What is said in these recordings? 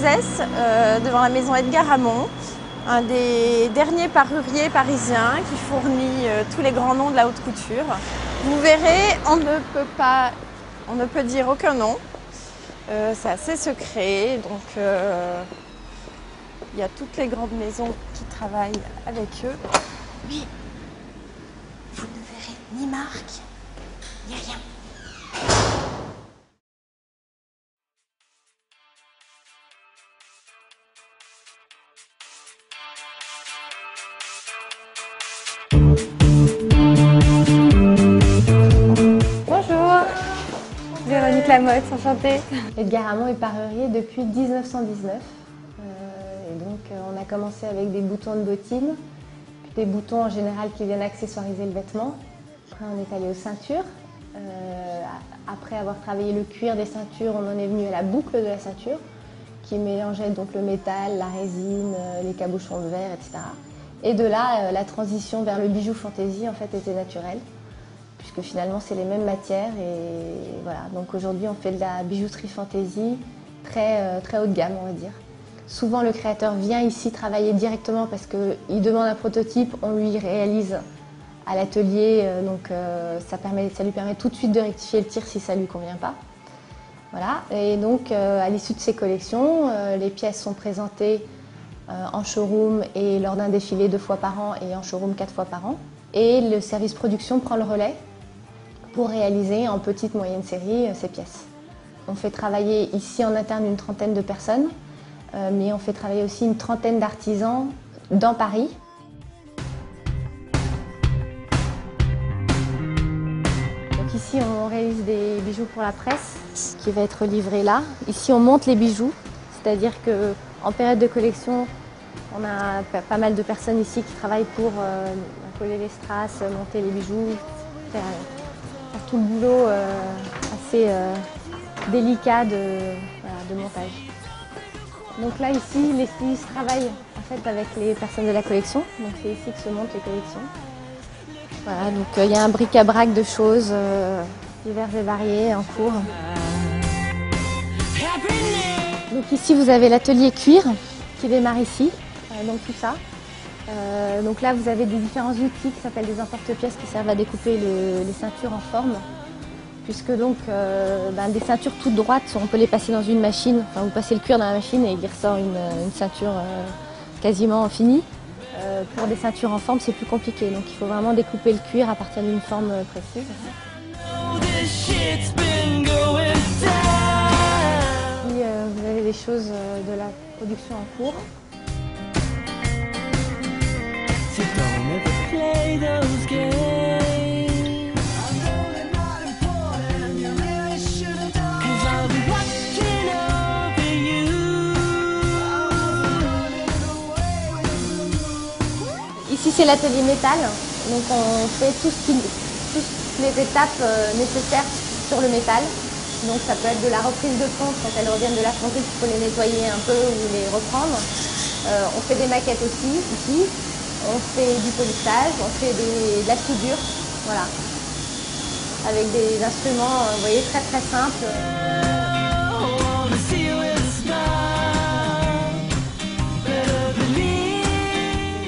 Uzès, devant la maison Edgar Hamon, un des derniers paruriers parisiens qui fournit tous les grands noms de la haute couture. Vous verrez, on ne peut dire aucun nom. C'est assez secret, donc il y a toutes les grandes maisons qui travaillent avec eux. Mais vous ne verrez ni marque, ni rien. Bonjour, Véronique Lamotte, enchantée. Edgar Hamon est parurier depuis 1919. Et donc on a commencé avec des boutons de bottines, puis des boutons en général qui viennent accessoiriser le vêtement. Après on est allé aux ceintures. Après avoir travaillé le cuir des ceintures, on en est venu à la boucle de la ceinture qui mélangeait donc le métal, la résine, les cabochons de verre, etc. Et de là, la transition vers le bijou fantaisie en fait était naturelle, puisque finalement c'est les mêmes matières et voilà. Donc aujourd'hui on fait de la bijouterie fantaisie très haut de gamme, on va dire. Souvent le créateur vient ici travailler directement parce qu'il demande un prototype, on lui réalise à l'atelier, donc ça lui permet tout de suite de rectifier le tir si ça ne lui convient pas. Voilà. Et donc à l'issue de ces collections, les pièces sont présentées en showroom et lors d'un défilé 2 fois par an et en showroom 4 fois par an. Et le service production prend le relais pour réaliser en petite moyenne série ces pièces. On fait travailler ici en interne une trentaine de personnes, mais on fait travailler aussi une trentaine d'artisans dans Paris. Donc ici on réalise des bijoux pour la presse qui va être livré là. Ici on monte les bijoux, c'est-à-dire qu'en période de collection, on a pas mal de personnes ici qui travaillent pour coller les strass, monter les bijoux, faire tout le boulot assez délicat de montage. Donc là ici, les stylistes travaillent en fait avec les personnes de la collection, donc c'est ici que se montent les collections. Voilà, donc il y a un bric-à-brac de choses diverses et variées en cours. Donc ici vous avez l'atelier cuir qui démarre ici, donc tout ça. Donc là vous avez des différents outils qui s'appellent des emporte-pièces qui servent à découper les ceintures en forme. Puisque donc des ceintures toutes droites, on peut les passer dans une machine, enfin vous passez le cuir dans la machine et il ressort une ceinture quasiment finie. Pour des ceintures en forme c'est plus compliqué, donc il faut vraiment découper le cuir à partir d'une forme précise. Puis vous avez des choses de la production en cours. Ici c'est l'atelier métal, donc on fait toutes les étapes nécessaires sur le métal. Donc ça peut être de la reprise de fonte quand elles reviennent de la fonderie, il faut les nettoyer un peu ou les reprendre. On fait des maquettes aussi ici, on fait du polissage, on fait de la soudure, voilà. Avec des instruments, vous voyez, très simples.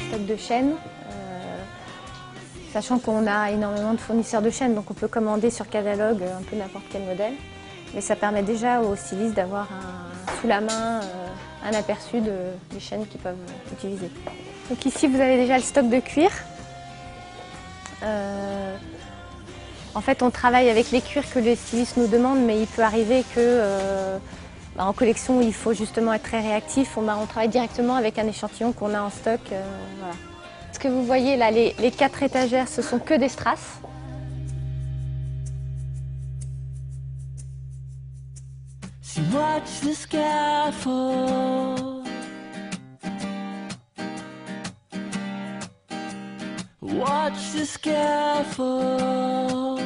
Stock de chaînes, sachant qu'on a énormément de fournisseurs de chaînes, donc on peut commander sur catalogue un peu n'importe quel modèle. Mais ça permet déjà aux stylistes d'avoir sous la main un aperçu des chaînes qu'ils peuvent utiliser. Donc ici vous avez déjà le stock de cuir. En fait on travaille avec les cuirs que les stylistes nous demandent, mais il peut arriver que en collection il faut justement être très réactif. On travaille directement avec un échantillon qu'on a en stock. Voilà. Ce que vous voyez là, les 4 étagères, ce sont que des strass. Watch the sky fall. Watch the sky fall.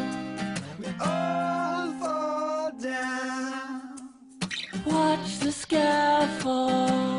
We all fall down. Watch the sky fall.